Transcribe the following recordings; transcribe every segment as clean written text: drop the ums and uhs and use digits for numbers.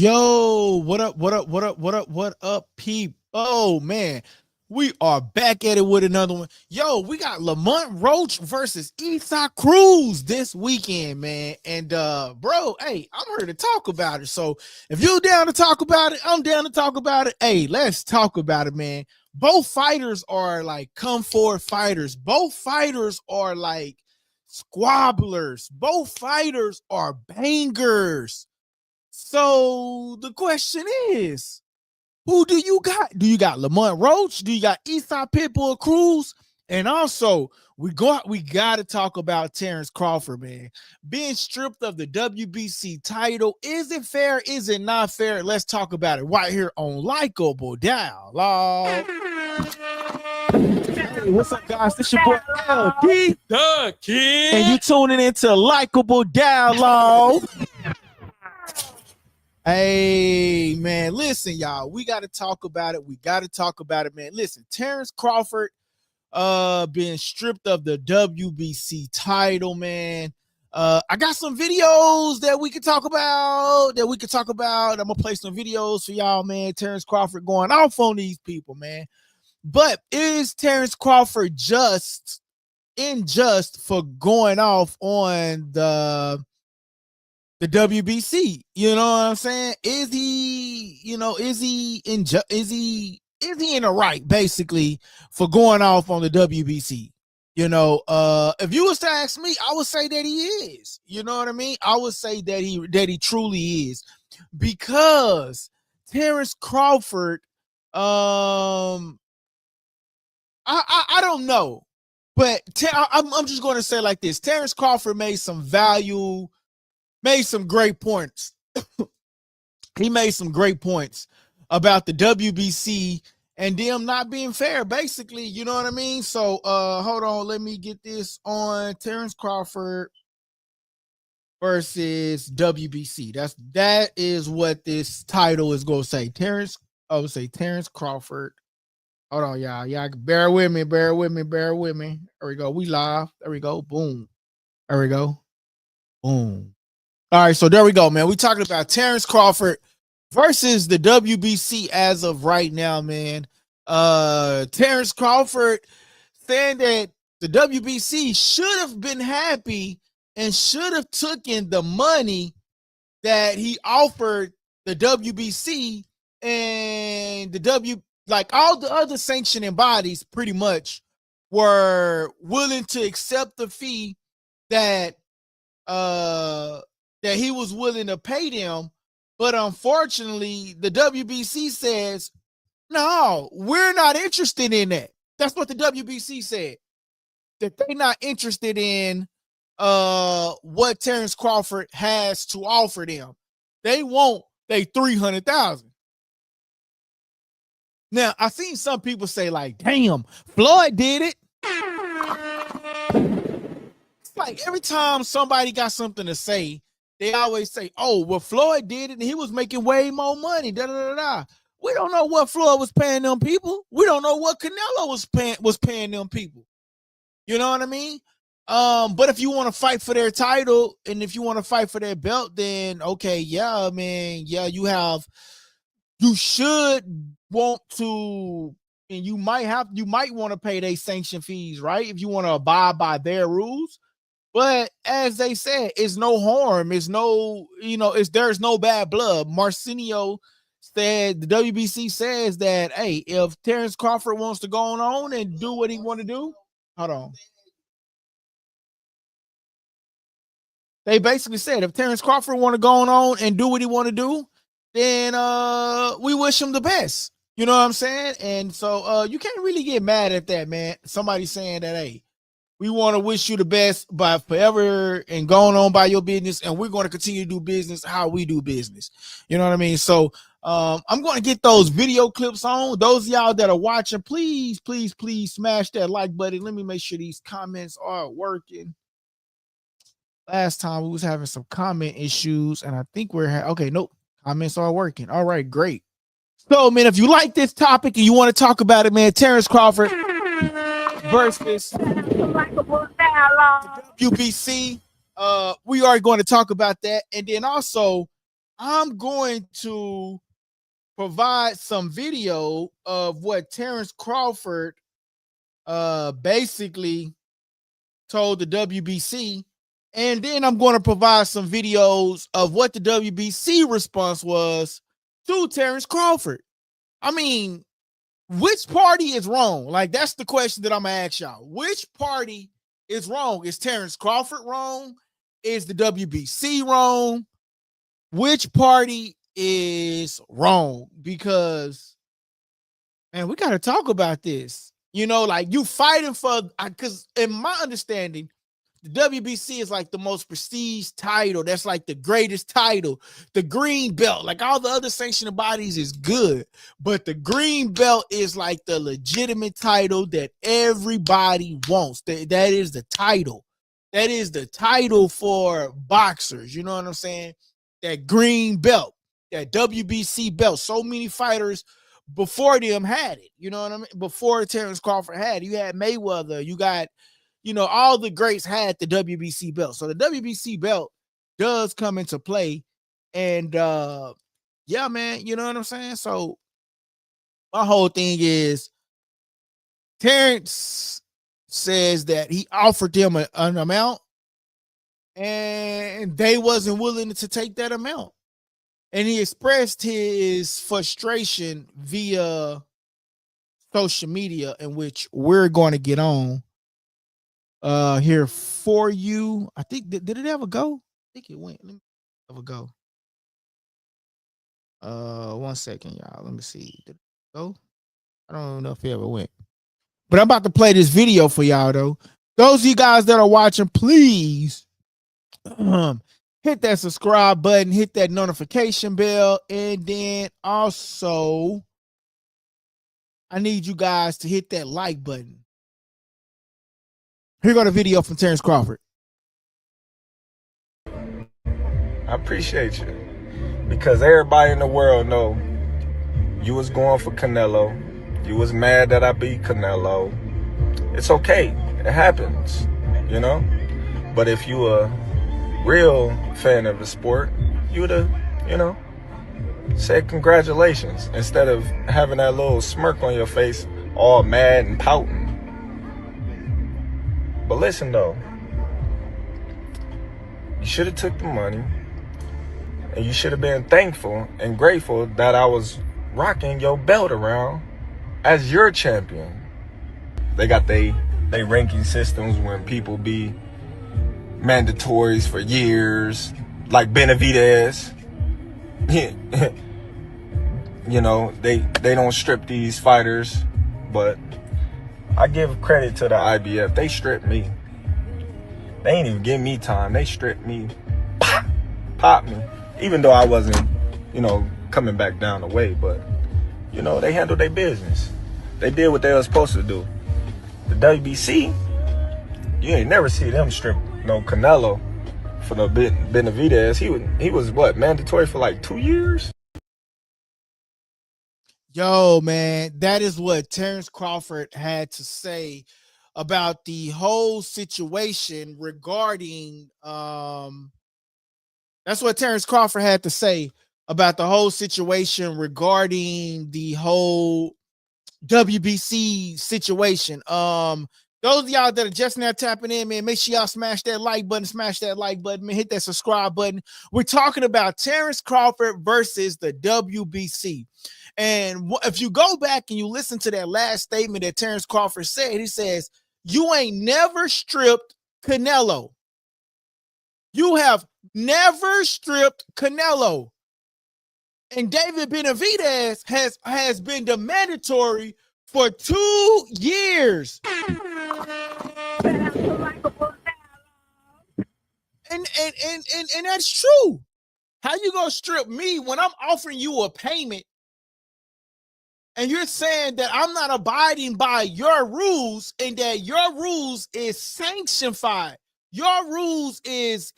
Yo, what up? What up? What up? What up? What up, peep? Oh man, we are back at it with another one. Yo, we got Lamont Roach versus Cruz this weekend, man. And bro, hey, I'm here to talk about it. So if you're down to talk about it, I'm down to talk about it. Hey, let's talk about it, man. Both fighters are like come forward fighters. Both fighters are like squabblers. Both fighters are bangers. So the question is, who do you got? Do you got Lamont Roach? Do you got Pitbull Cruz? And also, we got to talk about Terence Crawford, man. Being stripped of the WBC title. Is it fair? Is it not fair? Let's talk about it right here on Likeable Dialogue. Hey, what's up, guys? This your boy LD the Kid, and you tuning into Likeable Dialogue. Hey, man, listen, y'all. We got to talk about it. We got to talk about it, man. Listen, Terence Crawford being stripped of the WBC title, man. I got some videos that we could talk about. I'm going to play some videos for y'all, man. Terence Crawford going off on these people, man. But is Terence Crawford unjust for going off on the WBC? You know what I'm saying? Is he in the right basically for going off on the WBC? You know, if you was to ask me, I would say that he is. You know what I mean? I would say that he truly is, because Terence Crawford, I don't know, but I'm just going to say like this: Terence Crawford made some great points. He made some great points about the WBC and them not being fair, basically. You know what I mean? So hold on, let me get this on. Terence Crawford versus WBC. That is what this title is gonna say. Terence Crawford. Hold on, y'all. Y'all bear with me. There we go. We live. There we go. Boom. There we go. Boom. All right, so there we go, man. We talking about Terence Crawford versus the WBC as of right now, man. Terence Crawford saying that the WBC should have been happy and should have taken the money that he offered the WBC, and like all the other sanctioning bodies pretty much were willing to accept the fee that he was willing to pay them. But unfortunately, the WBC says, no, we're not interested in that. That's what the WBC said, that they're not interested in what Terence Crawford has to offer them. They want they $300,000. Now, I've seen some people say like, damn, Floyd did it. It's like every time somebody got something to say, they always say, oh, well, Floyd did it and he was making way more money. Da, da, da, da. We don't know what Floyd was paying them people. We don't know what Canelo was paying them people. You know what I mean? But if you want to fight for their title and if you want to fight for their belt, then okay, yeah, man, yeah, you should want to, and you might want to pay their sanction fees, right? If you want to abide by their rules. But as they said, it's no harm. It's no, there's no bad blood. Marcinio said, the WBC says that, hey, if Terence Crawford wants to go on and do what he want to do, hold on. They basically said if Terence Crawford want to go on and do what he want to do, then we wish him the best. You know what I'm saying? And so you can't really get mad at that, man. Somebody saying that, hey, we want to wish you the best by forever and going on by your business, and we're going to continue to do business how we do business. You know what I mean? So I'm going to get those video clips on. Those of y'all that are watching, please smash that like button. Let me make sure these comments are working. Last time we was having some comment issues, and I think okay, nope. Comments are working. All right, great. So, man, if you like this topic and you want to talk about it, man, Terence Crawford versus WBC, we are going to talk about that. And then also, I'm going to provide some video of what Terence Crawford basically told the WBC, and then I'm going to provide some videos of what the WBC response was to Terence Crawford. I mean, which party is wrong? Like, that's the question that I'm gonna ask y'all. Which party is wrong? Is Terence Crawford wrong? Is the WBC wrong? Which party is wrong? Because, man, we got to talk about this. You know, like, you fighting for, because in my understanding, the WBC is like the most prestige title. That's like the greatest title. The green belt, like all the other sanctioning bodies, is good, but the green belt is like the legitimate title that everybody wants. That is the title. That is the title for boxers. You know what I'm saying? That green belt, that WBC belt. So many fighters before them had it. You know what I mean? Before Terence Crawford had it, you had Mayweather. You got, you know, all the greats had the WBC belt. So the WBC belt does come into play. And yeah, man, you know what I'm saying? So my whole thing is, Terence says that he offered them an amount and they wasn't willing to take that amount. And he expressed his frustration via social media, in which we're going to get on here for you. I think did it ever go? I think it went. Let me ever go. 1 second, y'all. Let me see. Did it go? I don't know if it ever went. But I'm about to play this video for y'all though. Those of you guys that are watching, please hit that subscribe button, hit that notification bell, and then also I need you guys to hit that like button. Here go the video from Terence Crawford. I appreciate you, because everybody in the world know you was going for Canelo. You was mad that I beat Canelo. It's okay. It happens, you know? But if you a real fan of the sport, you would have, you know, said congratulations instead of having that little smirk on your face, all mad and pouting. But listen though, you should have took the money, and you should have been thankful and grateful that I was rocking your belt around as your champion. They got they ranking systems when people be mandatories for years, like Benavidez. You know, they don't strip these fighters, but I give credit to the IBF. They stripped me. They ain't even give me time. They stripped me, pop me, even though I wasn't, you know, coming back down the way. But, you know, they handled their business. They did what they were supposed to do. The WBC, you ain't never see them strip no Canelo for no Benavidez. He was what, mandatory for like 2 years? Yo, man, that is what Terence Crawford had to say about the whole situation regarding that's what Terence Crawford had to say about the whole situation regarding the whole WBC situation. Those of y'all that are just now tapping in, man, make sure y'all smash that like button, man, hit that subscribe button. We're talking about Terence Crawford versus the WBC. And if you go back and you listen to that last statement that Terence Crawford said, he says, you ain't never stripped Canelo. You have never stripped Canelo. And David Benavidez has been the mandatory for 2 years. And that's true. How you gonna strip me when I'm offering you a payment and you're saying that I'm not abiding by your rules and that your rules is sanctified? Your rules is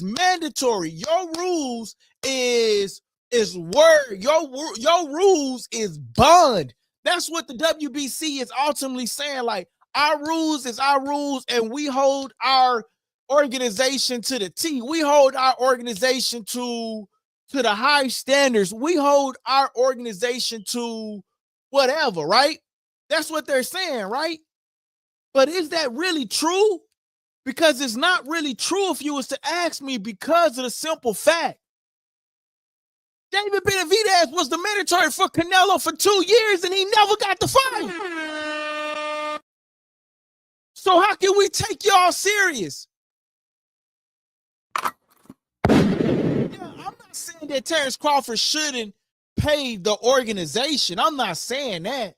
mandatory. Your rules is word. Your rules is bond. That's what the WBC is ultimately saying. Like, our rules is our rules, and we hold our organization to the T. We hold our organization to to the high standards. We hold our organization to whatever, right? That's what they're saying, right? But is that really true? Because it's not really true if you was to ask me, because of the simple fact. David Benavidez was the mandatory for Canelo for 2 years and he never got the fight. So how can we take y'all serious? Yeah, I'm not saying that Terence Crawford shouldn't pay the organization. I'm not saying that.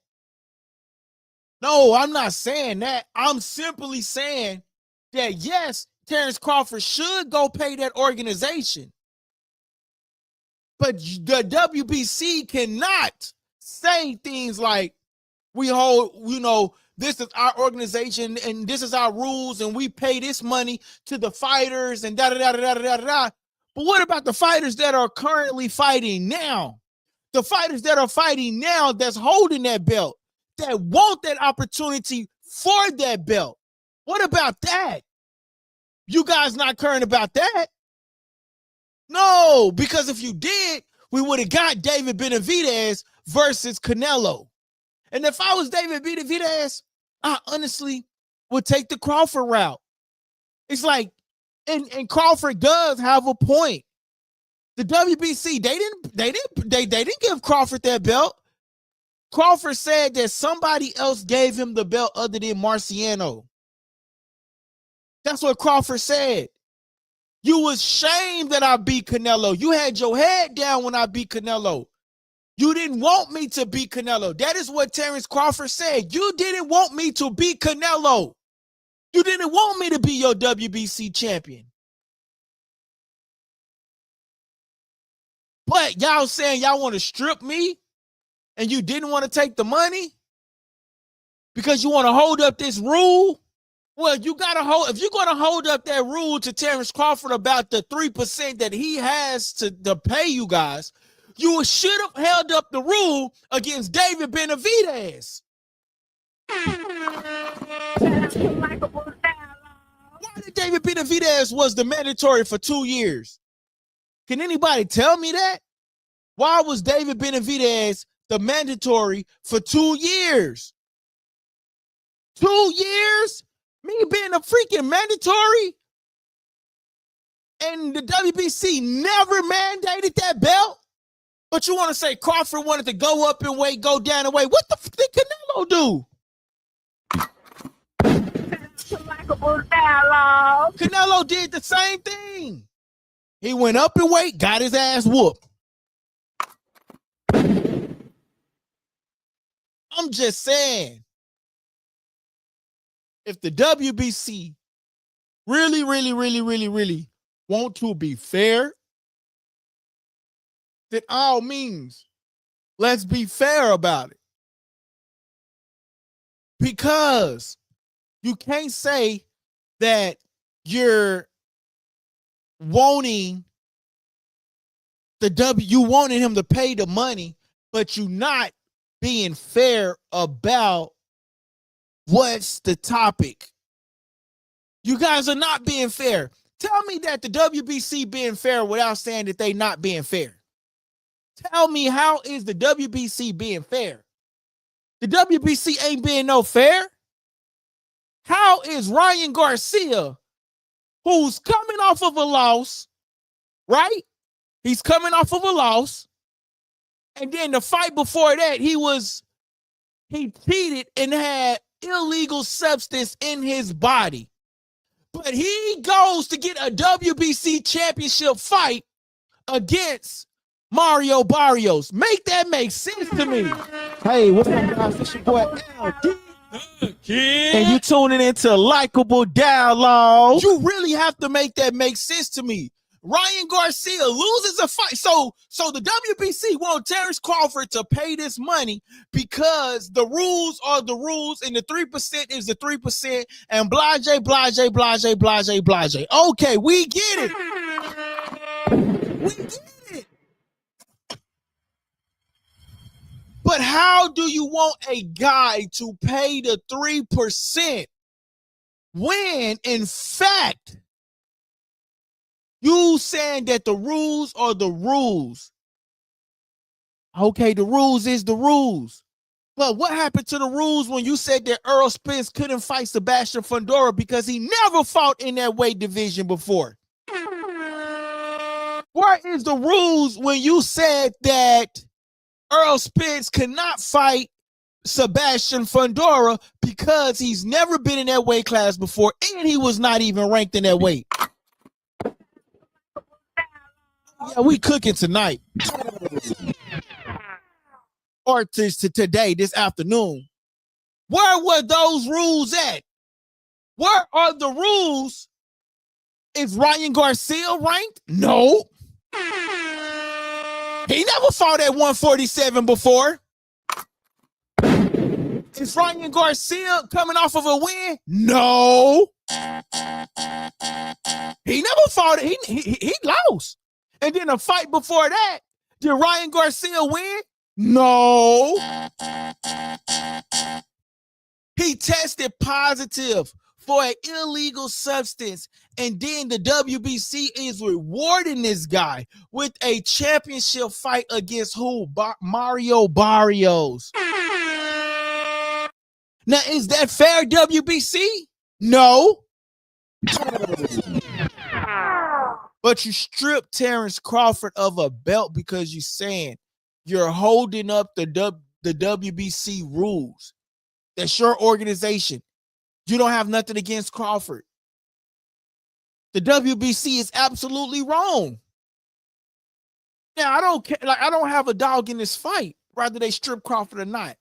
No, I'm not saying that. I'm simply saying that, yes, Terence Crawford should go pay that organization. But the WBC cannot say things like, we hold, this is our organization and this is our rules and we pay this money to the fighters and da-da-da-da-da-da-da. But what about the fighters that are currently fighting now? The fighters that are fighting now that's holding that belt, that want that opportunity for that belt. What about that? You guys not caring about that? No, because if you did, we would have got David Benavidez versus Canelo. And if I was David Benavidez, I honestly would take the Crawford route. It's like, and Crawford does have a point. The WBC, they didn't give Crawford that belt. Crawford said that somebody else gave him the belt other than Marciano. That's what Crawford said. You was shamed that I beat Canelo. You had your head down when I beat Canelo. You didn't want me to beat Canelo. That is what Terence Crawford said. You didn't want me to beat Canelo. You didn't want me to be your WBC champion. But y'all saying y'all want to strip me and you didn't want to take the money because you want to hold up this rule? Well, you got to hold, if you're going to hold up that rule to Terence Crawford about the 3% that he has to pay you guys, you should have held up the rule against David Benavidez. Why did David Benavidez was the mandatory for 2 years? Can anybody tell me that? Why was David Benavidez the mandatory for 2 years? 2 years? Me being a freaking mandatory? And the WBC never mandated that belt? But you want to say Crawford wanted to go up in weight, go down in weight. What the fuck did Canelo do? LikeableDialogue. Canelo did the same thing. He went up in weight, got his ass whooped. I'm just saying, if the WBC really want to be fair, then all means, let's be fair about it. Because you can't say that you're wanting you wanted him to pay the money, but you not being fair about what's the topic. You guys are not being fair. Tell me that the WBC being fair without saying that they not being fair. Tell me, how is the WBC being fair? The WBC ain't being no fair. How is Ryan Garcia, who's coming off of a loss, right? He's coming off of a loss. And then the fight before that, he cheated and had illegal substance in his body. But he goes to get a WBC championship fight against Mario Barrios. Make that make sense to me. Hey, what's up, guys? It's your boy LD. And you tuning into Likeable Dialogue. You really have to make that make sense to me. Ryan Garcia loses a fight. So the WBC want Terence Crawford to pay this money because the rules are the rules and the 3% is the 3% and blase. Okay, we get it. We get it. But how do you want a guy to pay the 3% when, in fact, You saying that the rules are the rules. Okay, the rules is the rules. But what happened to the rules when you said that Earl Spence couldn't fight Sebastian Fundora because he never fought in that weight division before? Where is the rules when you said that Earl Spence cannot fight Sebastian Fundora because he's never been in that weight class before and he was not even ranked in that weight? Yeah, we cooking tonight. Or to today, this afternoon. Where were those rules at? Where are the rules? Is Ryan Garcia ranked? No. He never fought at 147 before. Is Ryan Garcia coming off of a win? No. He never fought. He lost. And then a fight before that, did Ryan Garcia win? No. He tested positive for an illegal substance, and then the WBC is rewarding this guy with a championship fight against who? Mario Barrios. Now, is that fair, WBC? No. But you strip Terence Crawford of a belt because you're saying you're holding up the WBC rules. That's your organization. You don't have nothing against Crawford. The WBC is absolutely wrong. Now, I don't care. Like, I don't have a dog in this fight, whether they strip Crawford or not.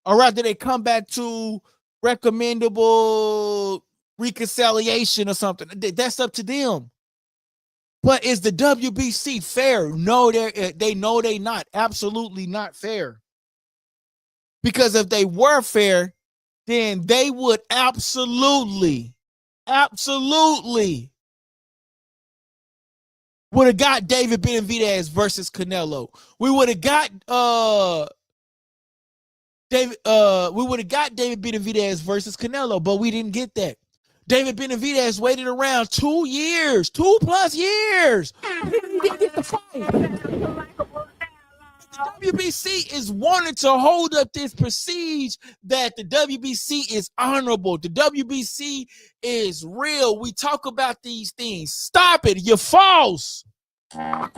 Or rather they come back to recommendable reconciliation or something. That's up to them. But is the WBC fair? No, they know they not. Absolutely not fair. Because if they were fair, then they would absolutely would have got David Benavidez versus Canelo. We would have got David Benavidez versus Canelo, but we didn't get that. David Benavidez waited around 2 years, 2+ years. He didn't get the fight. The WBC is wanting to hold up this prestige that the WBC is honorable. The WBC is real. We talk about these things. Stop it. You're false. And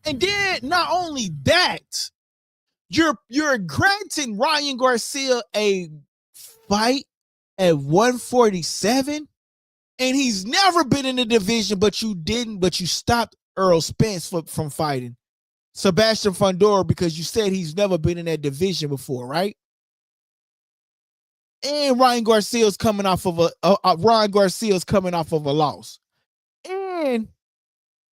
then not only that, you're granting Ryan Garcia a fight at 147, and he's never been in the division, but you stopped Earl Spence from fighting Sebastian Fundora because you said he's never been in that division before, right? And Ryan Garcia's coming off of a loss. And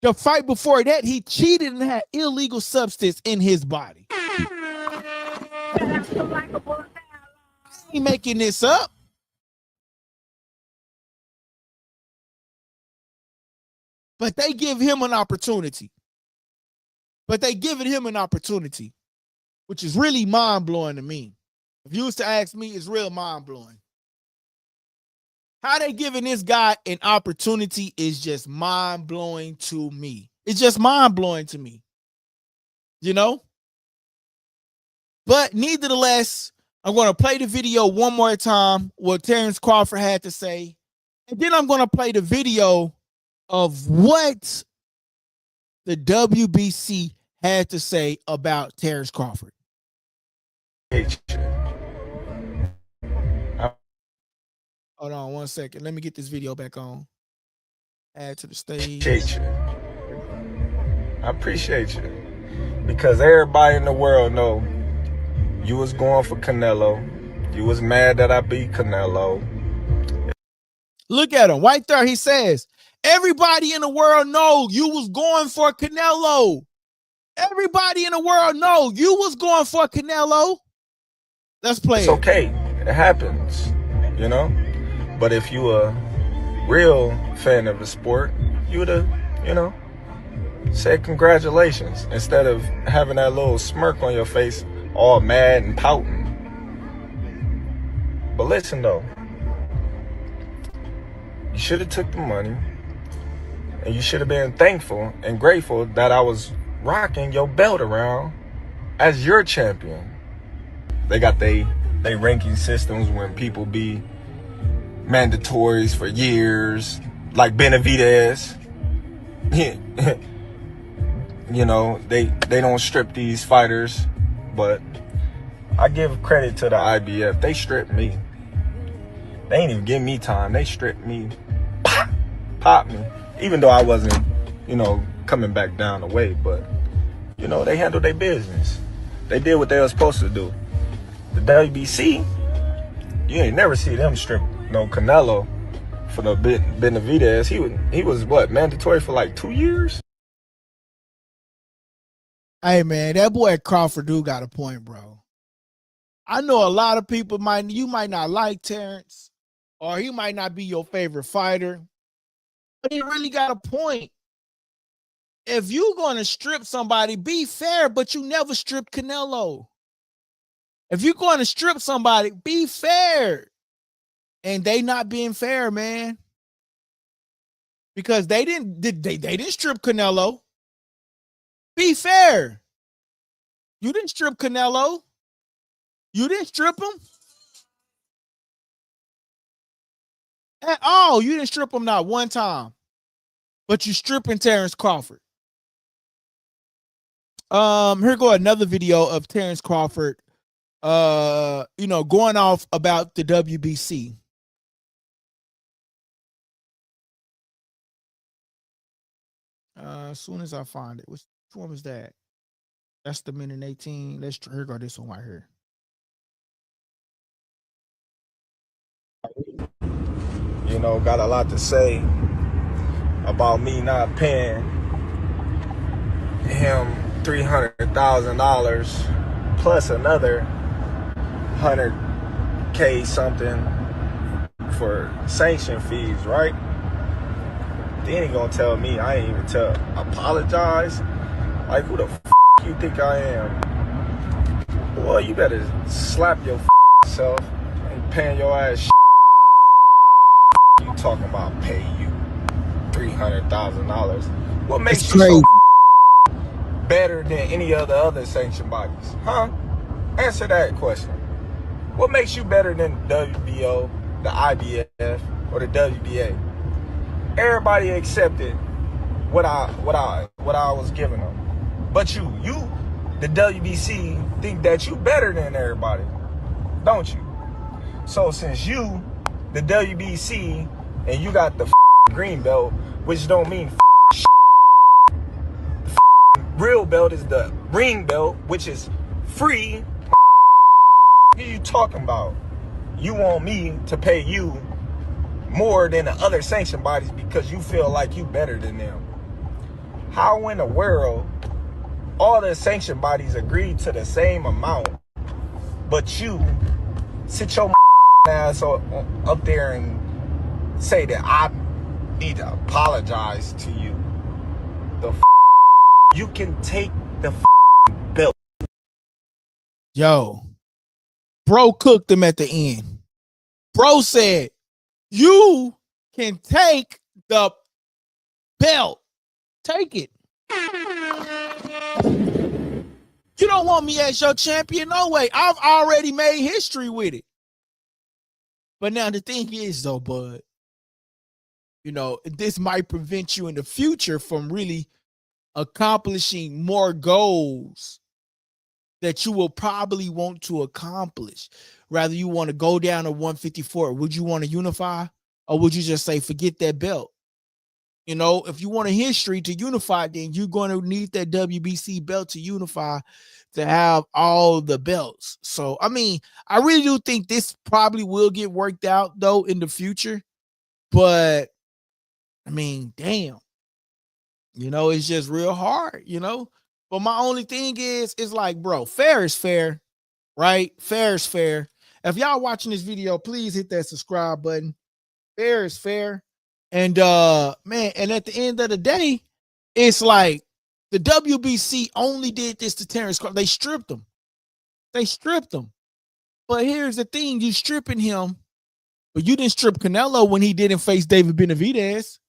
the fight before that, he cheated and had illegal substance in his body. I ain't making this up. But they give him an opportunity. Which is really mind-blowing to me. If you was to ask me, it's real mind-blowing. How they giving this guy an opportunity is just mind-blowing to me. It's just mind-blowing to me. You know? But nevertheless, I'm going to play the video one more time, what Terence Crawford had to say. And then I'm going to play the video of what the WBC had to say about Terence Crawford. Hold on 1 second. Let me get this video back on. Add to the stage. I appreciate you. Because everybody in the world know you was going for Canelo. You was mad that I beat Canelo. Look at him. Right there, he says, everybody in the world know you was going for Canelo. Everybody in the world know you was going for Canelo. Let's play it. It's okay. It happens, you know? But if you a real fan of the sport, you would have, said congratulations instead of having that little smirk on your face, all mad and pouting. But listen, though. You should have took the money, and you should have been thankful and grateful that I was rocking your belt around as your champion. They got they ranking systems when people be mandatories for years, like Benavidez. You know, they don't strip these fighters, but I give credit to the IBF. They stripped me. They ain't even give me time. They stripped me, popped me, even though I wasn't, coming back down the way. But, they handled their business. They did what they were supposed to do. The WBC, you ain't never see them strip no Canelo for the Benavidez. He was what, mandatory for like 2 years? Hey man, that boy at Crawford do got a point, bro. I know a lot of people you might not like Terence, or he might not be your favorite fighter, but he really got a point. If you're going to strip somebody, be fair, but you never strip Canelo. If you're going to strip somebody, be fair. And they not being fair, man. Because they didn't strip Canelo. Be fair. You didn't strip Canelo. You didn't strip him at all. You didn't strip him not one time. But you stripping Terence Crawford. Here go another video of Terence Crawford going off about the WBC. As soon as I find it, which one was that? That's the minute 18. Here go this one right here. Got a lot to say about me not paying him $300,000 plus another $100K something for sanction fees, right? Then he gonna tell me I ain't even apologize. Like, who the you think I am? Well, you better slap your self. Ain't paying your ass. You talking about pay you $300,000? What makes you so better than any other sanction bodies? Huh? Answer that question. What makes you better than WBO, the IBF, or the WBA? Everybody accepted what I was giving them. But you, the WBC, think that you better than everybody, don't you? So since you, the WBC, and you got the green belt, which don't mean the real belt is the ring belt, which is free. What are you talking about? You want me to pay you more than the other sanction bodies because you feel like you better than them? How in the world all the sanction bodies agreed to the same amount, but you sit your ass up there and say that I need to apologize to you? You can take the belt. Yo, bro cooked him at the end. Bro said, you can take the belt. Take it. You don't want me as your champion? No way. I've already made history with it. But now the thing is, though, bud, this might prevent you in the future from really accomplishing more goals that you will probably want to accomplish. Rather, you want to go down to 154. Would you want to unify? Or would you just say, forget that belt? If you want a history to unify, then you're going to need that WBC belt to unify, to have all the belts. So, I mean, I really do think this probably will get worked out, though, in the future. But, I mean, damn. It's just real hard, But my only thing is like, bro, fair is fair, right? Fair is fair. If y'all watching this video, please hit that subscribe button. Fair is fair. And man, and at the end of the day, it's like the WBC only did this to Terence Crawford. They stripped him. But here's the thing, you stripping him But you didn't strip Canelo when he didn't face David Benavidez.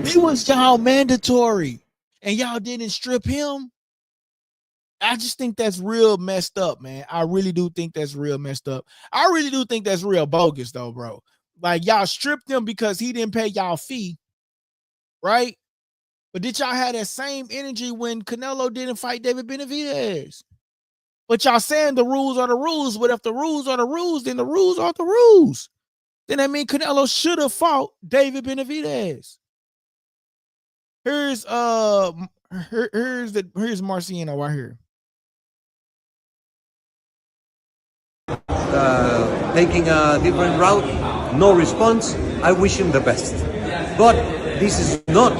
He was y'all mandatory, and y'all didn't strip him. I just think that's real messed up, man. I really do think that's real messed up. I really do think that's real bogus, though, bro. Like, y'all stripped him because he didn't pay y'all fee, right? But did y'all have that same energy when Canelo didn't fight David Benavidez? But y'all saying the rules are the rules, but if the rules are the rules, then the rules are the rules. Then that means Canelo should have fought David Benavidez. Here's Marciano right here. Taking a different route, no response. I wish him the best. But this is not.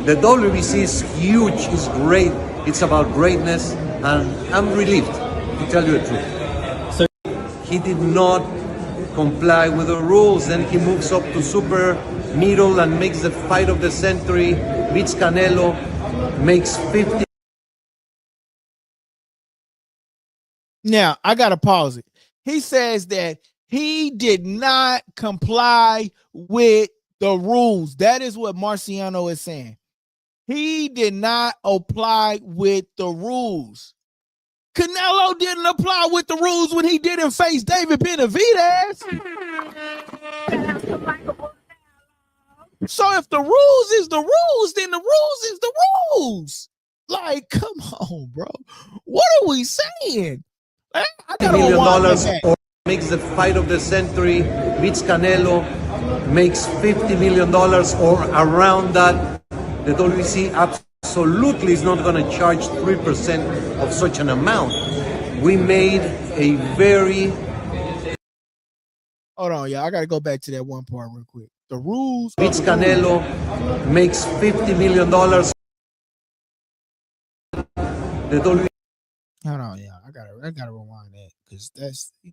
The WBC is huge, it's great. It's about greatness, and I'm relieved, to tell you the truth. So he did not comply with the rules. Then he moves up to super middle and makes the fight of the century, beats Canelo, makes 50. Now, I got to pause it. He says that he did not comply with the rules. That is what Marciano is saying. He did not apply with the rules. Canelo didn't apply with the rules when he didn't face David Benavidez. So if the rules is the rules, then the rules is the rules. Like, come on, bro. What are we saying? I got $1 million or makes the fight of the century, beats Canelo, makes $50 million or around that. The WBC absolutely is not going to charge 3% of such an amount. We made a very... Hold on, y'all. I got to go back to that one part real quick. The rules... Beats Canelo, makes $50 million. The WBC... Hold on, yeah. I gotta rewind that because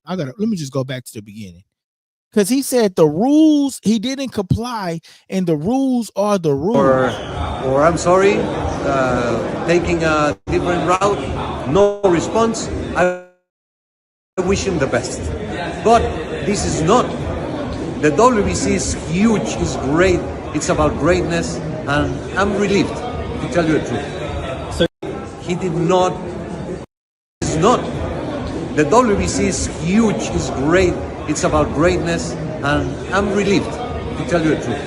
let me just go back to the beginning. Because he said the rules, he didn't comply, and the rules are the rules. Or I'm sorry, taking a different route, no response. I wish him the best. But this is not. The WBC is huge, it's great. It's about greatness, and I'm relieved, to tell you the truth. So he did not. It's not. The WBC is huge, it's great. It's about greatness, and I'm relieved, to tell you the truth.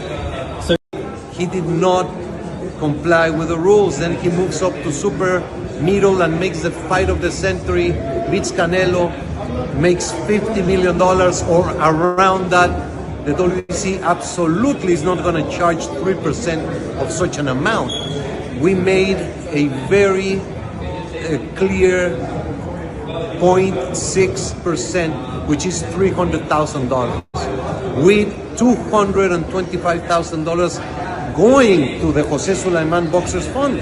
So he did not comply with the rules. Then he moves up to super middle and makes the fight of the century, beats Canelo, makes $50 million or around that. The WBC absolutely is not going to charge 3% of such an amount. We made a very clear 0.6%, which is $300,000, with $225,000 going to the Jose Sulaiman Boxers Fund,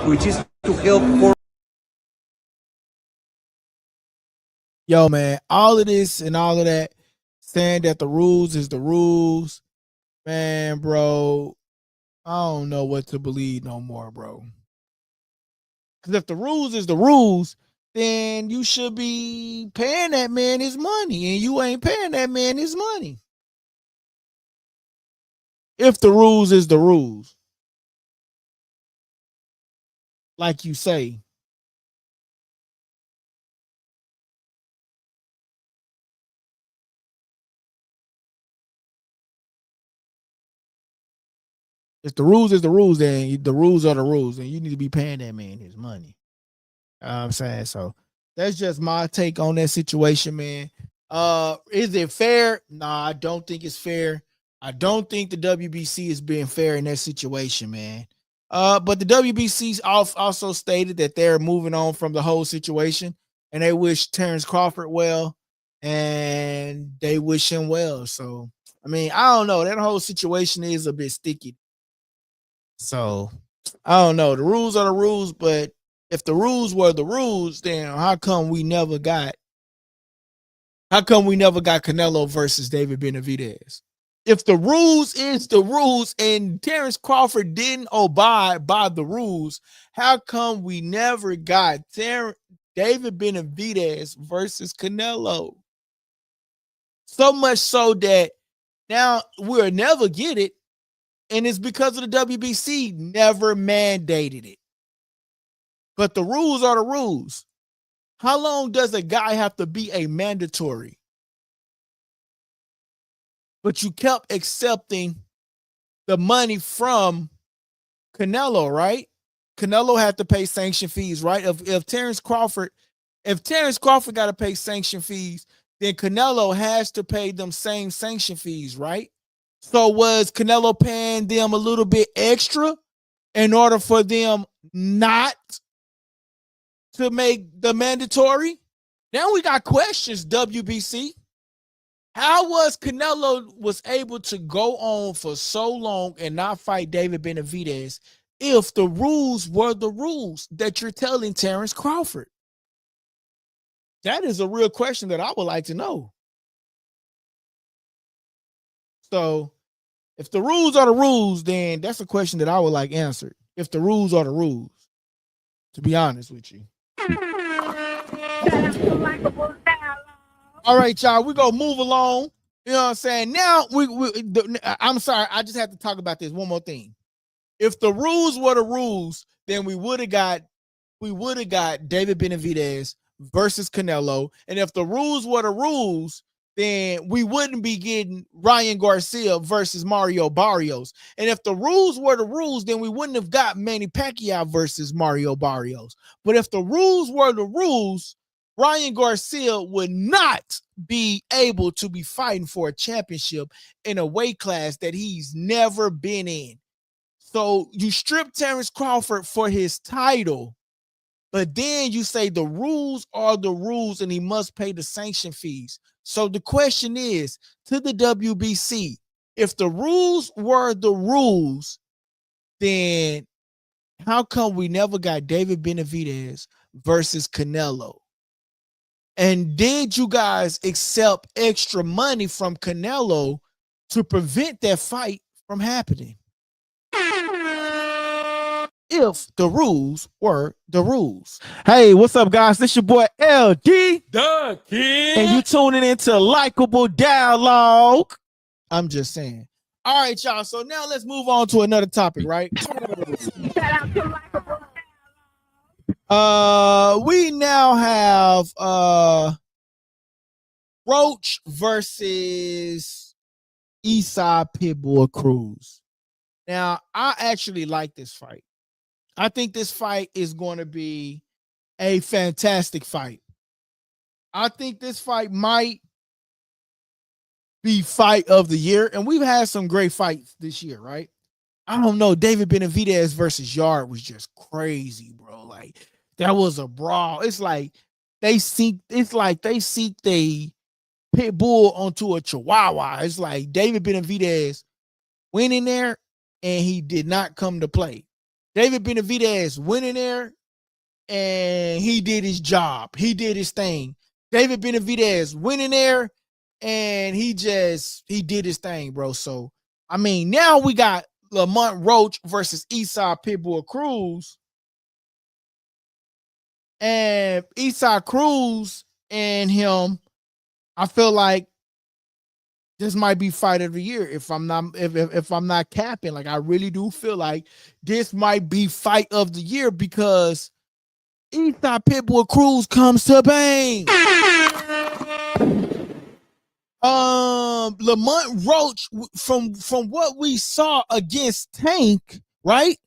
which is to help for... Yo, man, all of this and all of that, saying that the rules is the rules, man, bro, I don't know what to believe no more, bro. Because if the rules is the rules, then you should be paying that man his money, and you ain't paying that man his money. If the rules is the rules, like you say. If the rules is the rules, then the rules are the rules, and you need to be paying that man his money. You know what I'm saying? So that's just my take on that situation, man. Is it fair? Nah, I don't think it's fair. I don't think the WBC is being fair in that situation, man. But the WBC also stated that they're moving on from the whole situation, and they wish Terence Crawford well, and they wish him well. So, I mean, I don't know. That whole situation is a bit sticky. So, I don't know. The rules are the rules, but if the rules were the rules, then how come we never got Canelo versus David Benavidez? If the rules is the rules and Terence Crawford didn't abide by the rules, how come we never got David Benavidez versus Canelo? So much so that now we'll never get it. And it's because of the WBC never mandated it. But the rules are the rules. How long does a guy have to be a mandatory? But you kept accepting the money from Canelo, right? Canelo had to pay sanction fees, right? If Terence Crawford got to pay sanction fees, then Canelo has to pay them same sanction fees, right? So was Canelo paying them a little bit extra in order for them not to make the mandatory? Now we got questions, WBC. How was Canelo was able to go on for so long and not fight David Benavidez if the rules were the rules that you're telling Terence Crawford? That is a real question that I would like to know. So if the rules are the rules, then that's a question that I would like answered. If the rules are the rules, to be honest with you. All right, y'all, we're going to move along. You know what I'm saying? Now, I'm sorry, I just have to talk about this one more thing. If the rules were the rules, then we would have got David Benavidez versus Canelo. And if the rules were the rules, then we wouldn't be getting Ryan Garcia versus Mario Barrios. And if the rules were the rules, then we wouldn't have got Manny Pacquiao versus Mario Barrios. But if the rules were the rules, Ryan Garcia would not be able to be fighting for a championship in a weight class that he's never been in. So you strip Terence Crawford for his title, but then you say the rules are the rules and he must pay the sanction fees. So the question is to the WBC, if the rules were the rules, then how come we never got David Benavidez versus Canelo? And did you guys accept extra money from Canelo to prevent that fight from happening? If the rules were the rules. Hey, what's up, guys? This your boy LD, the kid, and you tuning into Likeable Dialogue. I'm just saying. All right, y'all. So now let's move on to another topic, right? We now have Roach versus Isaac Pitbull Cruz. Now, I actually like this fight. I think this fight is going to be a fantastic fight. I think this fight might be fight of the year. And we've had some great fights this year, right? I don't know. David Benavidez versus Yard was just crazy, bro. Like, that was a brawl. It's like they seek the Pitbull onto a Chihuahua. It's like David Benavidez went in there and he did not come to play. David Benavidez went in there and he did his job. He did his thing. David Benavidez went in there and he did his thing, bro. So, I mean, now we got Lamont Roach versus Isaac Pitbull Cruz. And Isaac Cruz and him, I feel like this might be fight of the year if I'm not capping. Like, I really do feel like this might be fight of the year because Isaac Pitbull Cruz comes to bang. Lamont Roach, from what we saw against Tank, right?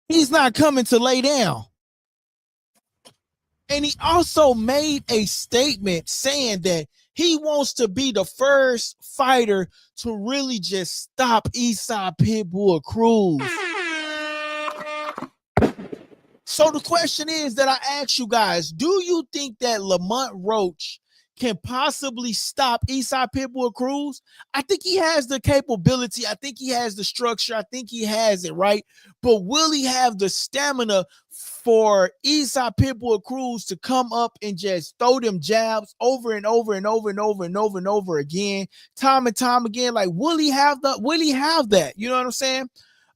He's not coming to lay down. And he also made a statement saying that he wants to be the first fighter to really just stop Isaac Pitbull Cruz. So the question is that I ask you guys, do you think that Lamont Roach can possibly stop Isaac Pitbull Cruz? I think he has the capability. I think he has the structure. I think he has it, right? But will he have the stamina for Isaac Pitbull Cruz to come up and just throw them jabs over and over and over and over and over and over again, time and time again? Like, will he have that? You know what I'm saying?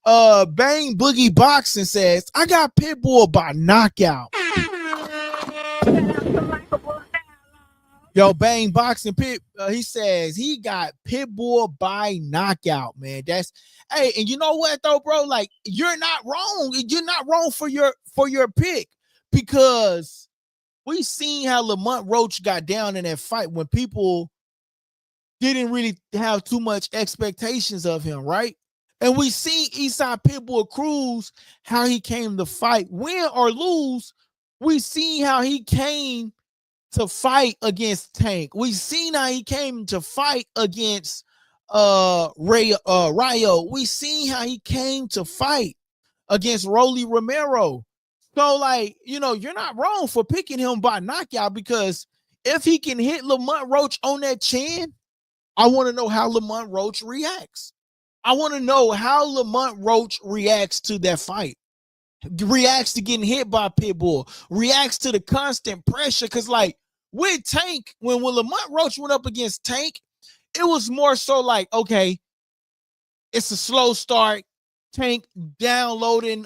Bang Boogie Boxing says, I got Pitbull by knockout. Yo, Bang Boxing Pit, he says he got Pitbull by knockout, man. That's hey, and you know what though, bro? Like you're not wrong. You're not wrong for your pick because we seen how Lamont Roach got down in that fight when people didn't really have too much expectations of him, right? And we seen Eastside Pitbull Cruz how he came to fight, win or lose. We seen how he came to fight against Tank. We seen how he came to fight against Rayo. We seen how he came to fight against Rolly Romero. So, like, you know, you're not wrong for picking him by knockout because if he can hit Lamont Roach on that chin, I want to know how Lamont Roach reacts. I want to know how Lamont Roach reacts to that fight. Reacts to getting hit by Pitbull. Reacts to the constant pressure. Because, like, with Tank, when Lamont Roach went up against Tank, it was more so like, okay, it's a slow start. Tank downloading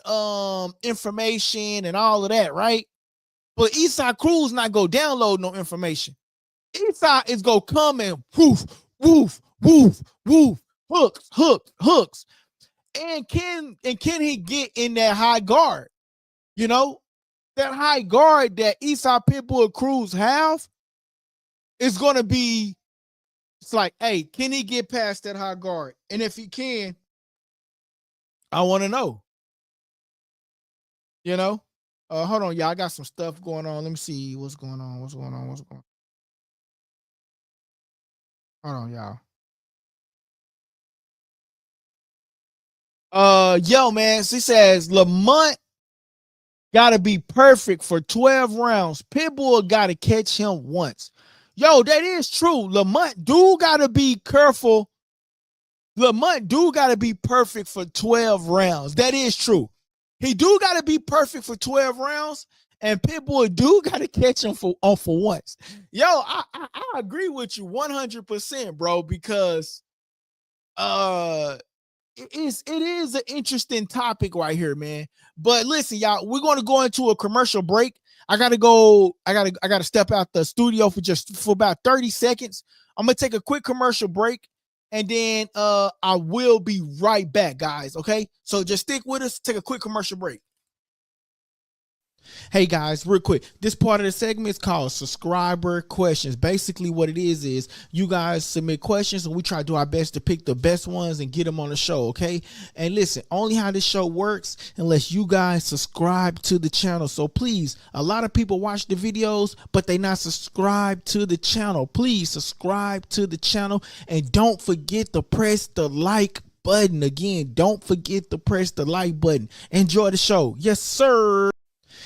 information and all of that, right? But Eastside Cruz not go download no information. Eastside is go come and woof, woof, woof, woof, hooks. And can he get in that high guard? You know, that high guard that Eastside Pitbull Cruz have is gonna be. It's like, hey, can he get past that high guard? And if he can, I want to know. You know, hold on, y'all. I got some stuff going on. Let me see what's going on. What's going on? Hold on, y'all. Yo, man. She says Lamont gotta be perfect for 12 rounds. Pitbull gotta catch him once. Yo, that is true. Lamont do gotta be careful. Lamont do gotta be perfect for 12 rounds. That is true. He do gotta be perfect for 12 rounds, and Pitbull do gotta catch him for once. Yo, I agree with you 100%, bro, because it is an interesting topic right here, man. But listen, y'all, we're going to go into a commercial break. I gotta step out the studio for about 30 seconds. I'm gonna take a quick commercial break, and then I will be right back, guys. Okay, so just stick with us. Take a quick commercial break. Hey guys, real quick, this part of the segment is called subscriber questions. Basically what it is you guys submit questions and we try to do our best to pick the best ones and get them on the show. Okay, and listen, only how this show works unless you guys subscribe to the channel. So please, a lot of people watch the videos but they not subscribed to the channel. Please subscribe to the channel and don't forget to press the like button. Again, don't forget to press the like button. Enjoy the show. Yes sir.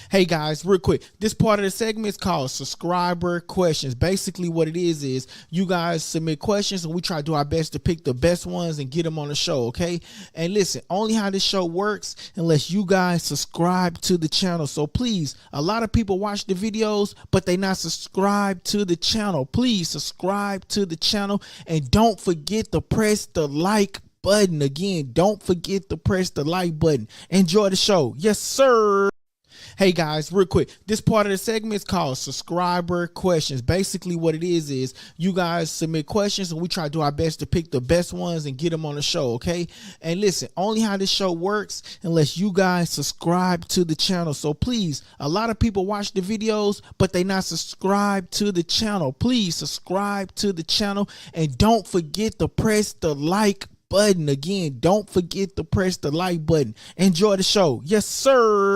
Hey guys, real quick, this part of the segment is called subscriber questions. Basically what it is you guys submit questions and we try to do our best to pick the best ones and get them on the show. Okay, and listen, only how this show works unless you guys subscribe to the channel. So please, a lot of people watch the videos but they not subscribed to the channel. Please subscribe to the channel and don't forget to press the like button. Again, don't forget to press the like button. Enjoy the show. Yes sir. Hey guys, real quick, this part of the segment is called subscriber questions. Basically what it is you guys submit questions and we try to do our best to pick the best ones and get them on the show. Okay, and listen, only how this show works unless you guys subscribe to the channel. So please, a lot of people watch the videos but they not subscribed to the channel. Please subscribe to the channel and don't forget to press the like button. Again, don't forget to press the like button. Enjoy the show. Yes sir.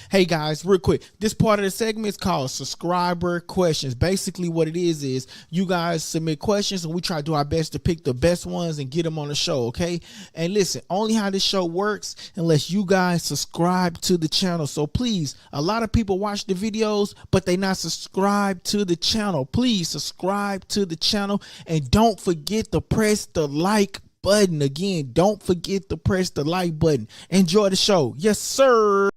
Hey guys, real quick, this part of the segment is called subscriber questions. Basically what it is you guys submit questions and we try to do our best to pick the best ones and get them on the show. Okay, and listen, only how this show works unless you guys subscribe to the channel. So please, a lot of people watch the videos but they not subscribed to the channel. Please subscribe to the channel and don't forget to press the like button. Again, don't forget to press the like button. Enjoy the show. Yes sir.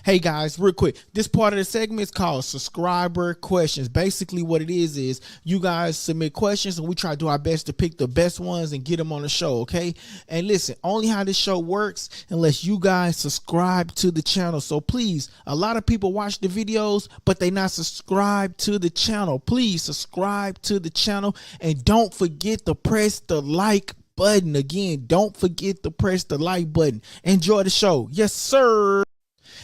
Hey guys, real quick, this part of the segment is called subscriber questions. Basically what it is you guys submit questions and we try to do our best to pick the best ones and get them on the show, okay? And listen, only how this show works unless you guys subscribe to the channel. So please, a lot of people watch the videos, but they not subscribed to the channel. Please subscribe to the channel and don't forget to press the like button. Again, don't forget to press the like button. Enjoy the show. Yes, sir.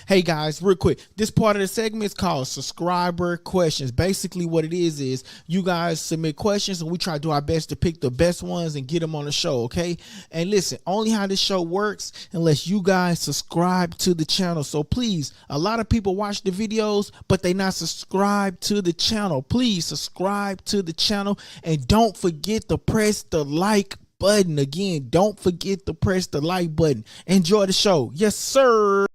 Hey guys, real quick, this part of the segment is called subscriber questions. Basically what it is you guys submit questions and we try to do our best to pick the best ones and get them on the show, okay? And listen, only how this show works unless you guys subscribe to the channel. So please, a lot of people watch the videos, but they not subscribed to the channel. Please subscribe to the channel and don't forget to press the like button. Again, don't forget to press the like button. Enjoy the show. Yes, sir.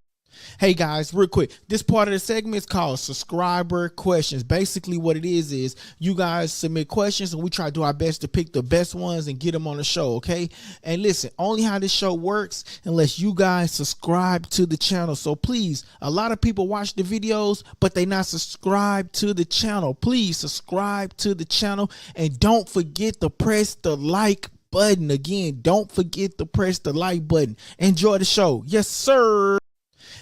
Hey guys, real quick, this part of the segment is called subscriber questions. Basically what it is you guys submit questions and we try to do our best to pick the best ones and get them on the show, okay? And listen, only how this show works unless you guys subscribe to the channel. So please, a lot of people watch the videos, but they not subscribed to the channel. Please subscribe to the channel and don't forget to press the like button. Again, don't forget to press the like button. Enjoy the show. Yes, sir.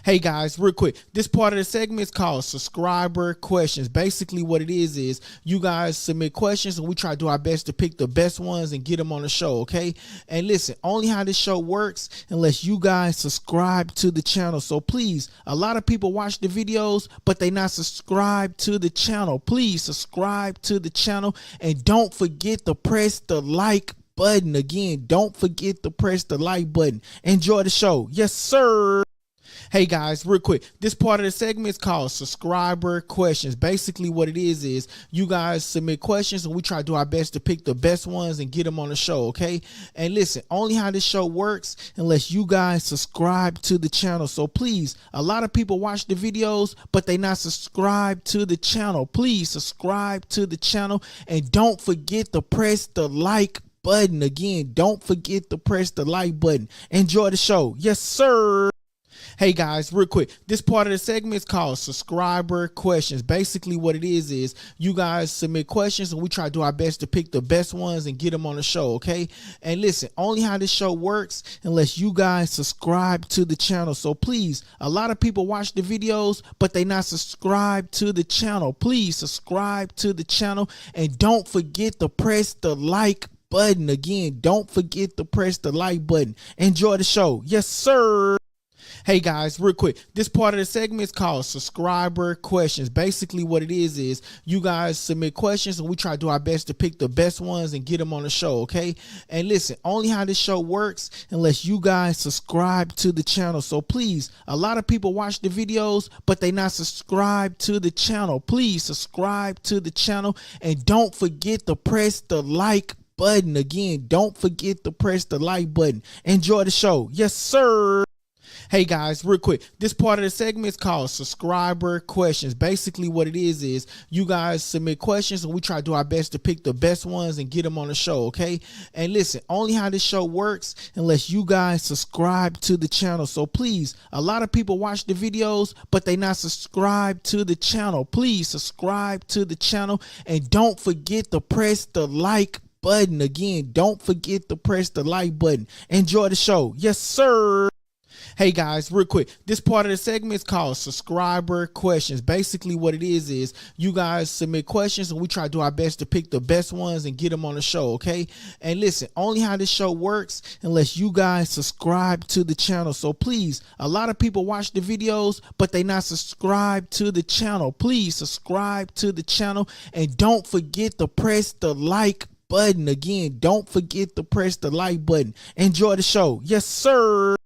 Hey guys, real quick, this part of the segment is called subscriber questions. Basically what it is you guys submit questions and we try to do our best to pick the best ones and get them on the show, okay? And listen, only how this show works unless you guys subscribe to the channel. So please, a lot of people watch the videos, but they not subscribed to the channel. Please subscribe to the channel and don't forget to press the like button. Again, don't forget to press the like button. Enjoy the show. Yes, sir. Hey guys, real quick, this part of the segment is called subscriber questions. Basically what it is you guys submit questions and we try to do our best to pick the best ones and get them on the show, okay? And listen, only how this show works unless you guys subscribe to the channel. So please, a lot of people watch the videos, but they not subscribed to the channel. Please subscribe to the channel and don't forget to press the like button. Again, don't forget to press the like button. Enjoy the show. Yes, sir. Hey guys, real quick, this part of the segment is called subscriber questions. Basically what it is you guys submit questions and we try to do our best to pick the best ones and get them on the show, okay? And listen, only how this show works unless you guys subscribe to the channel. So please, a lot of people watch the videos, but they not subscribed to the channel. Please subscribe to the channel and don't forget to press the like button. Again, don't forget to press the like button. Enjoy the show. Yes, sir. Hey guys, real quick, this part of the segment is called subscriber questions. Basically what it is you guys submit questions and we try to do our best to pick the best ones and get them on the show, okay? And listen, only how this show works unless you guys subscribe to the channel. So please, a lot of people watch the videos, but they not subscribed to the channel. Please subscribe to the channel and don't forget to press the like button. Again, don't forget to press the like button. Enjoy the show. Yes, sir. Hey guys, real quick, this part of the segment is called subscriber questions. Basically what it is you guys submit questions and we try to do our best to pick the best ones and get them on the show, okay? And listen, only how this show works unless you guys subscribe to the channel. So please, a lot of people watch the videos, but they not subscribed to the channel. Please subscribe to the channel and don't forget to press the like button. Again, don't forget to press the like button. Enjoy the show. Yes, sir. Hey guys, real quick, this part of the segment is called subscriber questions. Basically what it is you guys submit questions and we try to do our best to pick the best ones and get them on the show, okay? And listen, only how this show works unless you guys subscribe to the channel. So please, a lot of people watch the videos, but they not subscribed to the channel. Please subscribe to the channel and don't forget to press the like button. Again, don't forget to press the like button. Enjoy the show. Yes, sir.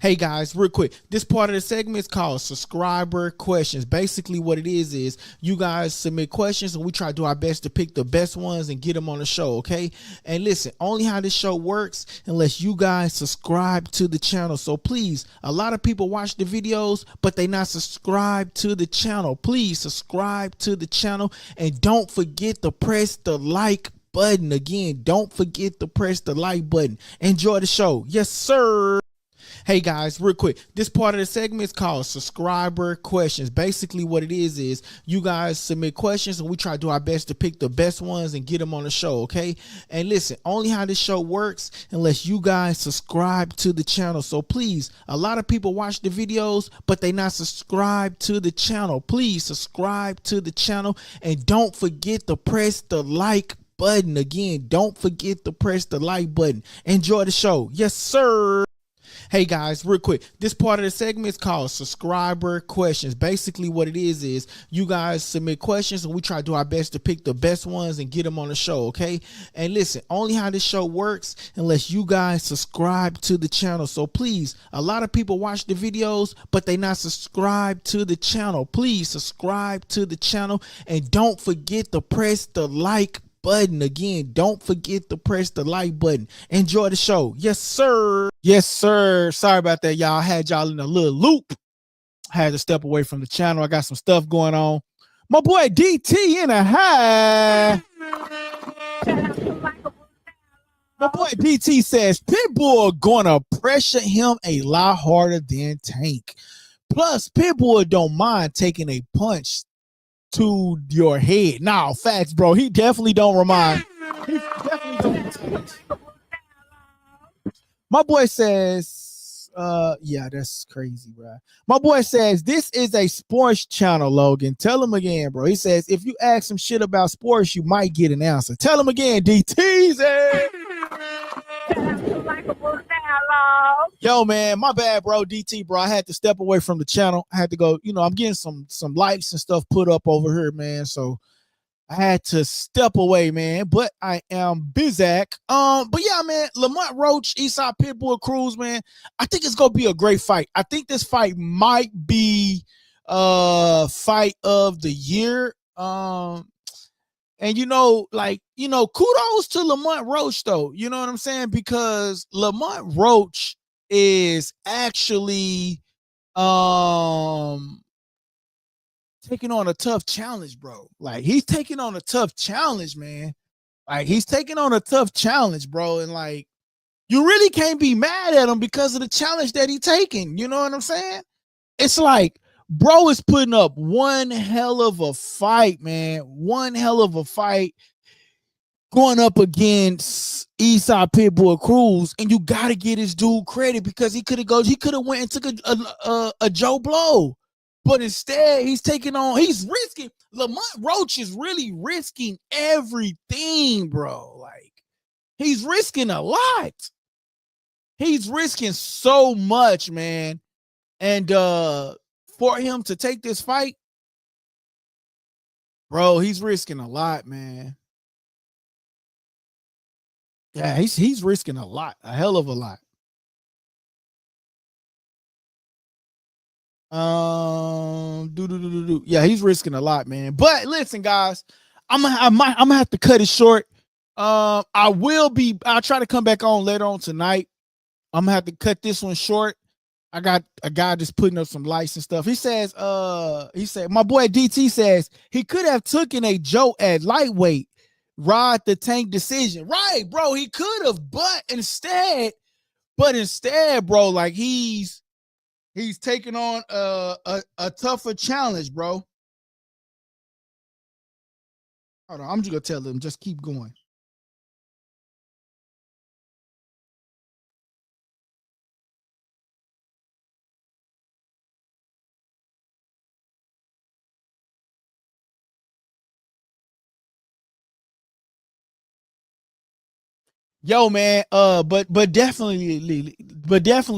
Hey guys, real quick, this part of the segment is called subscriber questions. Basically what it is you guys submit questions and we try to do our best to pick the best ones and get them on the show, okay? And listen, only how this show works unless you guys subscribe to the channel. So please, a lot of people watch the videos, but they not subscribed to the channel. Please subscribe to the channel and don't forget to press the like button. Again, don't forget to press the like button. Enjoy the show. Yes, sir. Hey guys, real quick, this part of the segment is called subscriber questions. Basically what it is you guys submit questions and we try to do our best to pick the best ones and get them on the show, okay? And listen, only how this show works unless you guys subscribe to the channel. So please, a lot of people watch the videos but they not subscribed to the channel. Please subscribe to the channel and don't forget to press the like button. Again, don't forget to press the like button. Enjoy the show. Yes sir. Hey guys, real quick, this part of the segment is called subscriber questions. Basically what it is you guys submit questions and we try to do our best to pick the best ones and get them on the show, okay? And listen, only how this show works unless you guys subscribe to the channel. So please, a lot of people watch the videos but they not subscribed to the channel. Please subscribe to the channel and don't forget to press the like button. Again, don't forget to press the like button. Enjoy the show. Yes sir. Yes sir. Sorry about that, y'all. I had y'all in a little loop. I had to step away from the channel. I got some stuff going on. My boy DT in a high. My boy DT says Pitbull gonna pressure him a lot harder than Tank. Plus Pitbull don't mind taking a punch to your head. Now, facts, bro. He definitely don't remind. He definitely don't. My boy says, yeah, that's crazy, bro. My boy says, this is a sports channel, Logan. Tell him again, bro. He says, if you ask some shit about sports, you might get an answer. Tell him again, DT's. Yo, man, my bad, bro. DT, bro. I had to step away from the channel. I had to go, you know, I'm getting some likes and stuff put up over here, man. So I had to step away, man. But I am Bizak. But yeah, man, Lamont Roach, Eastside Pitbull, Cruz, man. I think it's gonna be a great fight. I think this fight might be fight of the year. And you know, like, you know, kudos to Lamont Roach, though. You know what I'm saying? Because Lamont Roach is actually taking on a tough challenge, bro. Like, he's taking on a tough challenge, man. Like, he's taking on a tough challenge, bro. And like, you really can't be mad at him because of the challenge that he's taking. You know what I'm saying? It's like, bro is putting up one hell of a fight, man. One hell of a fight going up against Eastside Pitbull Cruz, and you gotta get his dude credit because he could have went and took a Joe Blow, but instead he's risking. Lamont Roach is really risking everything, bro. Like, he's risking a lot. He's risking so much, man, and for him to take this fight, bro, he's risking a lot, man. Yeah, he's risking a lot, a hell of a lot. Yeah, he's risking a lot, man. But listen, guys, I'm gonna have to cut it short. I'll try to come back on later on tonight. I'm gonna have to cut this one short. I got a guy just putting up some likes and stuff. He said, my boy DT says he could have taken a joke at lightweight, ride the Tank decision. Right, bro. He could have, but instead, bro, like he's taking on a tougher challenge, bro. Hold on, I'm just gonna tell him, just keep going. Yo, man, but definitely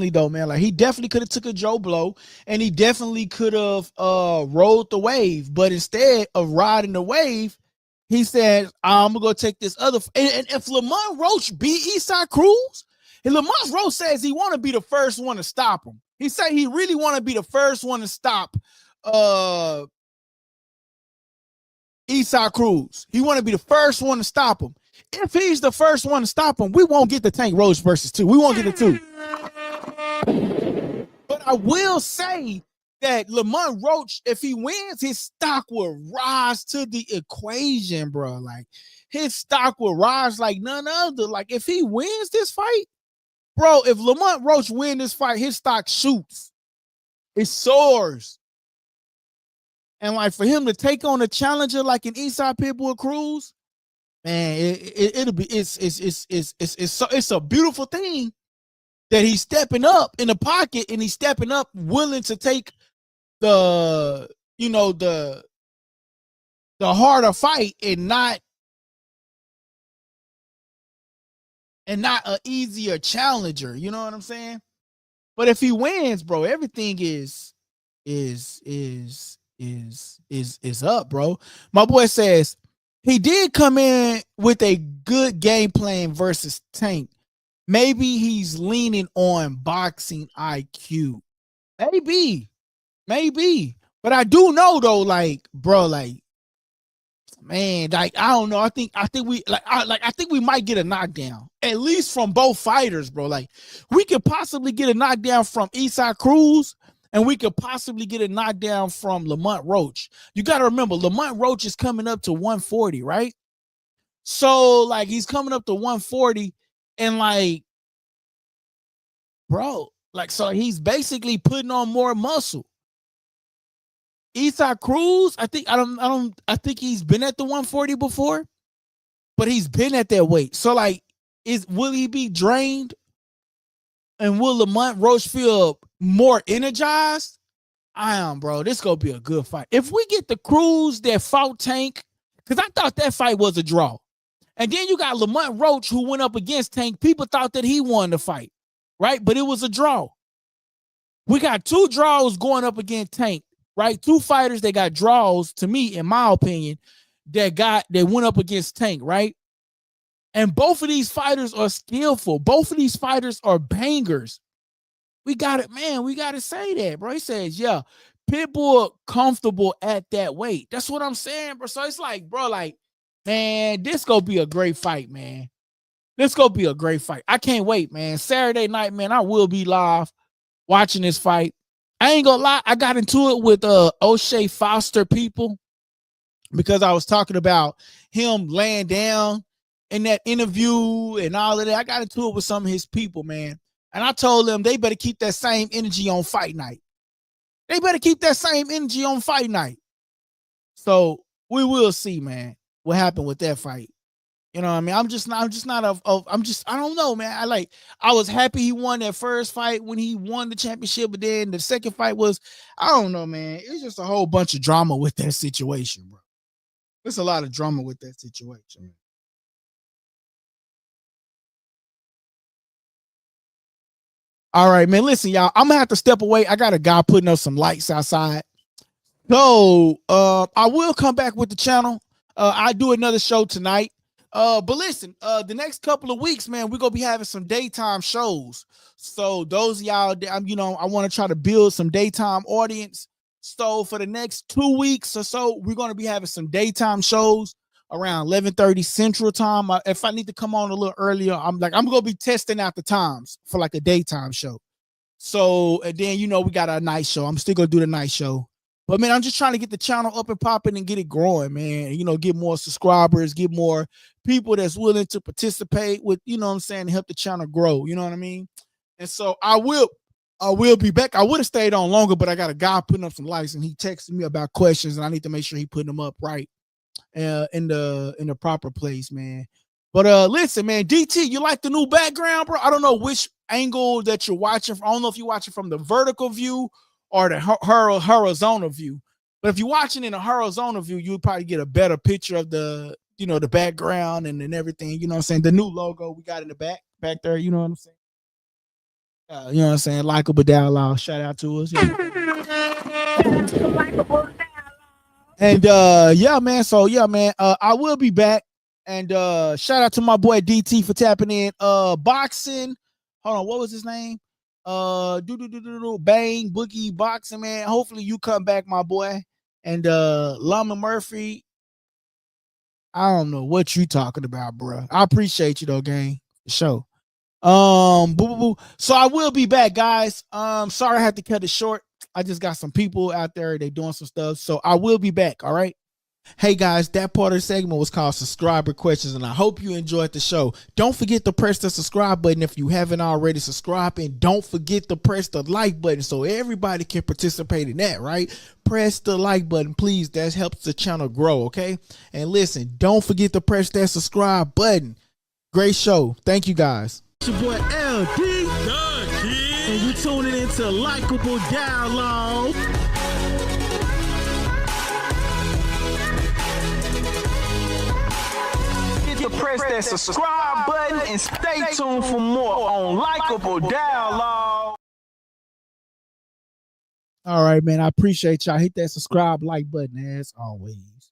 though, man, like he definitely could have took a Joe Blow and he definitely could have rode the wave, but instead of riding the wave, he said, I'm gonna go take this other. And if Lamont Roach beat Eastside Cruz, and Lamont Roach says he want to be the first one to stop him. He said he really want to be the first one to stop Eastside Cruz. He want to be the first one to stop him. If he's the first one to stop him, we won't get the Tank Roach versus 2. We won't get the 2. But I will say that Lamont Roach, if he wins, his stock will rise to the equation, bro. Like, his stock will rise like none other. Like, if he wins this fight, Bro, if Lamont Roach win this fight, his stock shoots. It soars. And like for him to take on a challenger like an Eastside Pitbull Cruz, man, it'll be it's a beautiful thing that he's stepping up in the pocket and he's stepping up willing to take the harder fight and not an easier challenger. You know what I'm saying? But if he wins, bro, everything is up, bro. My boy says he did come in with a good game plan versus Tank. Maybe he's leaning on boxing IQ. Maybe. But I do know though, like, bro, like, man, like, I don't know. I think we might get a knockdown, at least from both fighters, bro. Like, we could possibly get a knockdown from Isaac Cruz, and we could possibly get a knockdown from Lamont Roach. You got to remember, Lamont Roach is coming up to 140, right? So, like, he's coming up to 140, and like, bro, like, so he's basically putting on more muscle. Isaac Cruz, I think he's been at the 140 before, but he's been at that weight. So like, will he be drained? And will Lamont Roach feel more energized? I am, bro. This gonna be a good fight. If we get the Cruz that fought Tank, because I thought that fight was a draw. And then you got Lamont Roach who went up against Tank. People thought that he won the fight, right? But it was a draw. We got two draws going up against Tank. Right, two fighters that got draws, to me, in my opinion, that went up against Tank, right? And both of these fighters are skillful. Both of these fighters are bangers. We got it, man. We got to say that, bro. He says, yeah, Pitbull comfortable at that weight. That's what I'm saying, bro. So it's like, bro, like, man, this gonna be a great fight, man. This gonna be a great fight. I can't wait, man. Saturday night, man, I will be live watching this fight. I ain't gonna lie, I got into it with O'Shea Foster people because I was talking about him laying down in that interview and all of that. I got into it with some of his people, man. And I told them they better keep that same energy on fight night. They better keep that same energy on fight night. So we will see, man, what happened with that fight. You know what I mean? I don't know, man. I was happy he won that first fight when he won the championship, but then the second fight was, I don't know, man. It's just a whole bunch of drama with that situation, bro. There's a lot of drama with that situation, man. All right, man. Listen, y'all, I'm gonna have to step away. I got a guy putting up some lights outside. So I will come back with the channel. I do another show tonight. But listen, the next couple of weeks, man, we're gonna be having some daytime shows. So those of y'all, I want to try to build some daytime audience. So for the next 2 weeks or so, we're gonna be having some daytime shows around 11:30 Central Time. If I need to come on a little earlier, I'm gonna be testing out the times for like a daytime show. So and then we got a night show. I'm still gonna do the night show. But man, I'm just trying to get the channel up and popping and get it growing, man. Get more subscribers, get more people that's willing to participate with, what I'm saying, to help the channel grow. You know what I mean? And so I will be back. I would have stayed on longer, but I got a guy putting up some lights and he texted me about questions and I need to make sure he putting them up right in the proper place, man. But listen, man, DT, you like the new background, bro? I don't know which angle that you're watching from. I don't know if you're watching from the vertical view or the horizontal view. But if you're watching in a horizontal view, you'll probably get a better picture of the, the background and everything. You know what I'm saying? The new logo we got in the back there. You know what I'm saying? You know what I'm saying? LikeableDialogue. Shout out to us. And yeah, man. So yeah, man. I will be back. And shout out to my boy DT for tapping in. Boxing. Hold on, what was his name? Bang Boogie Boxing, man. Hopefully you come back, my boy. And Lamont Murphy, I don't know what you talking about, bro. I appreciate you though, gang. The show. So I will be back, guys. Sorry I had to cut it short. I just got some people out there, they doing some stuff. So I will be back. All right. Hey guys, that part of the segment was called subscriber questions, and I hope you enjoyed the show. Don't forget to press the subscribe button if you haven't already subscribed, and don't forget to press the like button so everybody can participate in that, right? Press the like button, please. That helps the channel grow, okay? And listen, don't forget to press that subscribe button. Great show. Thank you guys. It's your boy LD, and you tuning into Likeable Dialogue. Press that subscribe button and stay tuned for more on Likeable Dialogue. All right, man. I appreciate y'all. Hit that subscribe, like button as always.